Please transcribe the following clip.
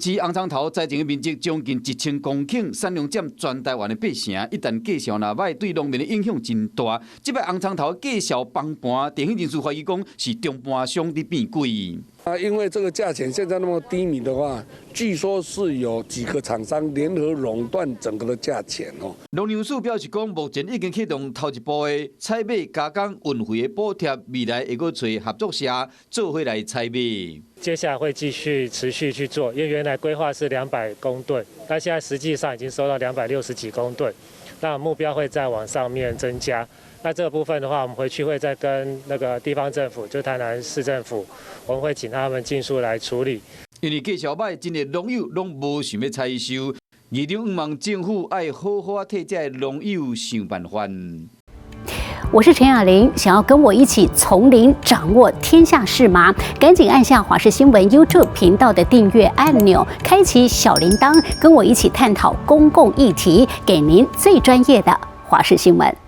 市红葱头栽种的面积将近1000公顷，产量占全台湾的8成。一旦计数若歹，对农民的影响真大。这摆红葱头计数崩盘，电信人士怀疑讲是中盘商在变贵。因为这个价钱现在那么低迷的话，据说是有几个厂商联合垄断整个的价钱哦。农粮署表示讲，目前已经启动头一步的采买加工运费的补贴，未来会搁找合作社做伙来采买。接下来会继续持续去做，因为原来规划是200公吨，那现在实际上已经收到260几公吨，那目标会再往上面增加。那这个部分的话，我们回去会再跟那个地方政府，就台南市政府，我们会请他们尽速来处理。因为计数歹，真的农友拢无想要采收，议长希望政府爱好好替这农友想办法。我是陈雅玲，想要跟我一起从零掌握天下事吗？赶紧按下华视新闻 YouTube 频道的订阅按钮，开启小铃铛，跟我一起探讨公共议题，给您最专业的华视新闻。